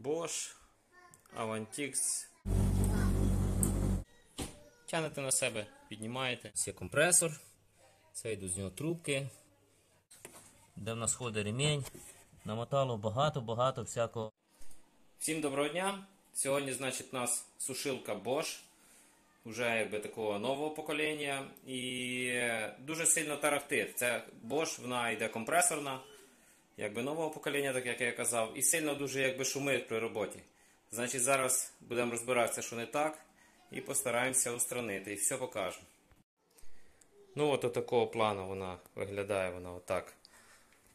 Bosch, Avantix. Тягнете на себе, піднімаєте. Це компресор, це йдуть з нього трубки, де в нас ходить ремінь. Намотало багато всякого. Всім доброго дня! Сьогодні, значить, у нас сушилка Bosch. Вже якби такого нового покоління. І дуже сильно тарахтить. Це Bosch, вона йде компресорна, якби нового покоління, так як я казав. І сильно дуже якби шумить при роботі. Значить, зараз будемо розбиратися, що не так. І постараємося устранити. І все покажемо. Ну от такого плану вона виглядає вона отак.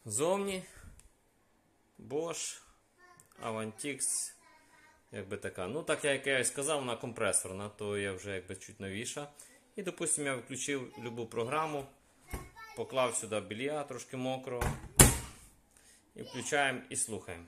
Зовні. Bosch, Avantix. Якби така. Ну так як я і сказав, вона компресорна, то я вже якби чуть новіша. І допустимо я включив любу програму, поклав сюди белья трошки мокрого. І включаємо і слухаємо.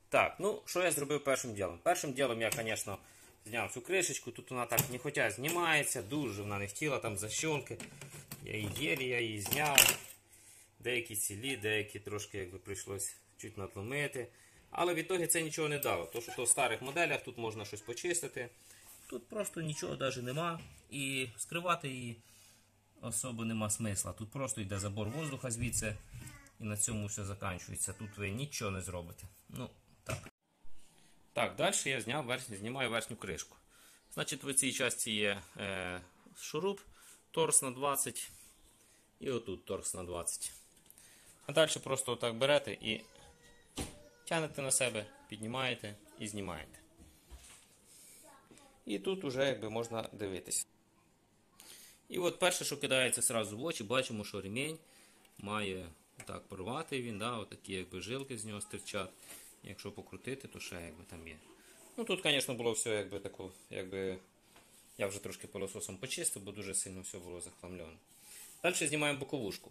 Так, ну, що я зробив першим ділом? Першим ділом я, звісно, зняв цю кришечку. Тут вона так нехотя знімається, дуже вона не хотіла, там защолки. Я її зняв. Деякі цілі, деякі трошки якби прийшлось чуть надломити. Але в ітогі це нічого не дало. Тому що в старих моделях тут можна щось почистити. Тут просто нічого навіть нема. І скривати її особо нема смисла. Тут просто йде забор воздуха звідси. І на цьому все закінчується. Тут ви нічого не зробите. Ну, так, далі я знімаю верхню кришку. Значить, в цій часті є шуруп, торкс на 20 і отут торкс на 20. А далі просто отак берете і тягнете на себе, піднімаєте і знімаєте. І тут вже якби можна дивитися. І от перше, що кидається одразу в очі, бачимо, що ремінь має так порвати він, да, отакі якби жилки з нього стирчать. Якщо покрутити, то ще якби там є. Ну тут, звісно, було все якби тако, якби я вже трошки пилососом почистив, бо дуже сильно все було захламлено. Далі знімаємо боковушку.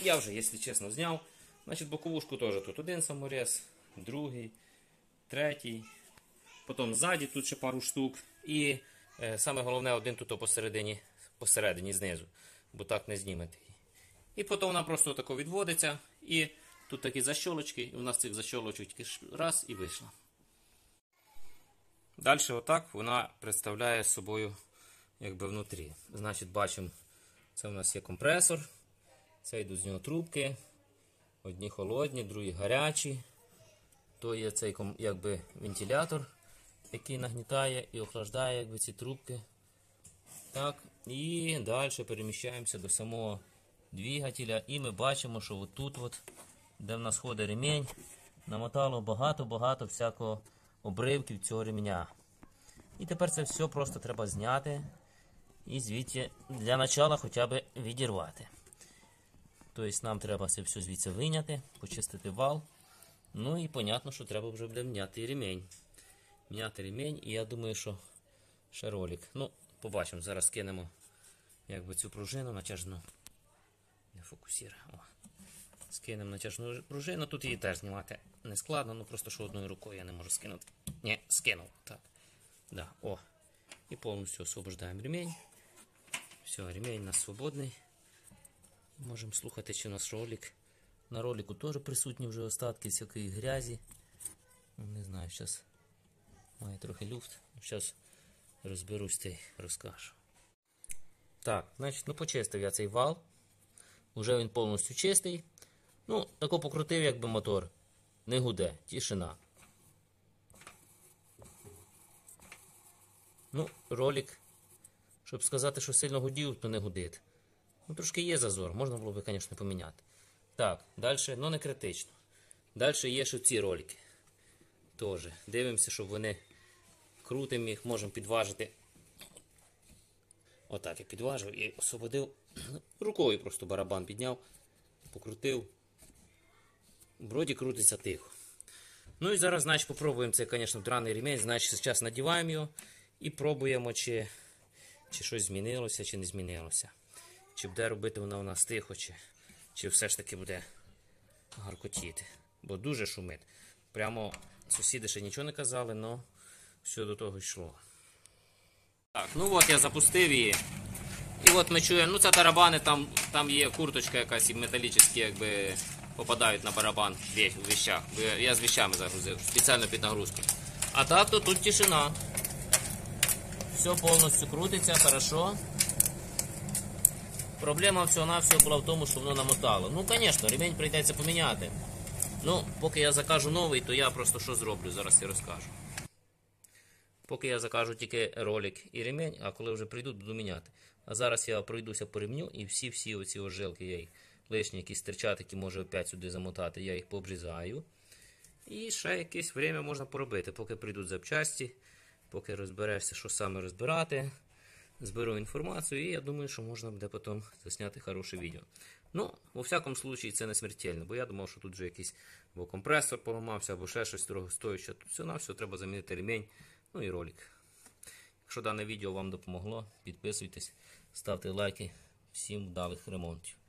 Я вже, якщо чесно, зняв. Значить, боковушку теж тут один саморез, другий, третій. Потім ззаді тут ще пару штук. І саме головне, один тут посередині знизу, бо так не знімете її. І потім вона просто тако відводиться. І тут такі защолочки, і у нас цих защолочок раз і вийшла. Далі отак вона представляє собою якби внутрі. Значить, бачимо, це у нас є компресор, це йдуть з нього трубки, одні холодні, другі гарячі. То є цей якби вентилятор, який нагнітає і охлаждає якби ці трубки. Так, і далі переміщаємося до самого двигателя, і ми бачимо, що отут от, де в нас ходить ремінь, намотало багато всякого обривків цього ремня. І тепер це все просто треба зняти і звідти для початку хоча б відірвати. Тобто нам треба це все звідси вийняти, почистити вал. Ну і понятно, що треба вже буде міняти ремінь. Міняти ремінь, і я думаю, що ще ролик. Ну, побачимо, зараз кинемо якби цю пружину натяжну. Не фокусує. Скинемо натяжну пружину. Тут її теж знімати не складно, ну просто що одною рукою я не можу скинути. Ні, скинув. Так. Да, о. І повністю освобождаємо ремінь. Все, ремінь у нас свободний. Можемо слухати, чи у нас ролик. На ролику теж присутні вже остатки всякої грязі. Не знаю, зараз має трохи люфт. Зараз розберусь та й розкажу. Так, значить, ну почистив я цей вал. Уже він повністю чистий. Ну, тако покрутив, якби мотор. Не гуде, тишина. Ну, ролик, щоб сказати, що сильно гудів, то не гудить. Ну, трошки є зазор, можна було б, звісно, поміняти. Так, далі, ну не критично. Далі є ще ці ролики. Теж. Дивимося, щоб вони крутимо їх, можемо підважити. Отак я підважив і освободив. Рукою просто барабан підняв, покрутив. Вроді крутиться тихо. Ну і зараз, значить, попробуємо цей, звісно, драний ремінь. Значить, зараз надіваємо його і пробуємо, чи щось змінилося, чи не змінилося. Чи буде робити вона у нас тихо, чи все ж таки буде гаркотіти. Бо дуже шумить. Прямо сусіди ще нічого не казали, але все до того йшло. Так, ну от я запустив її. І от ми чуємо, ну це тарабани, там є курточка якась і металічні, якби попадають на барабан в віщах. Я з віщами загрузив, спеціально під нагрузку. А так то тут тишина. Все повністю крутиться, хорошо. Проблема всього-навсього була в тому, що воно намотало. Ну, звісно, ремінь прийдеться поміняти. Ну, поки я закажу новий, то я просто що зроблю, зараз я розкажу. Поки я закажу тільки ролик і ремінь, а коли вже прийдуть, буду міняти. А зараз я пройдуся по ремню і всі оці жилки, я їх лишні якісь стирчать, які може опять сюди замотати, я їх пообрізаю. І ще якесь время можна поробити, поки прийдуть запчасті, поки розберешся, що саме розбирати. Зберу інформацію і я думаю, що можна буде потім засняти хороше відео. Ну, у всякому случаї це не смертельно, бо я думав, що тут вже якийсь або компресор поламався, або ще щось дорогостояще. Тут все треба замінити ремінь, ну і ролик. Якщо дане відео вам допомогло, підписуйтесь, ставте лайки. Всім вдалих ремонтів.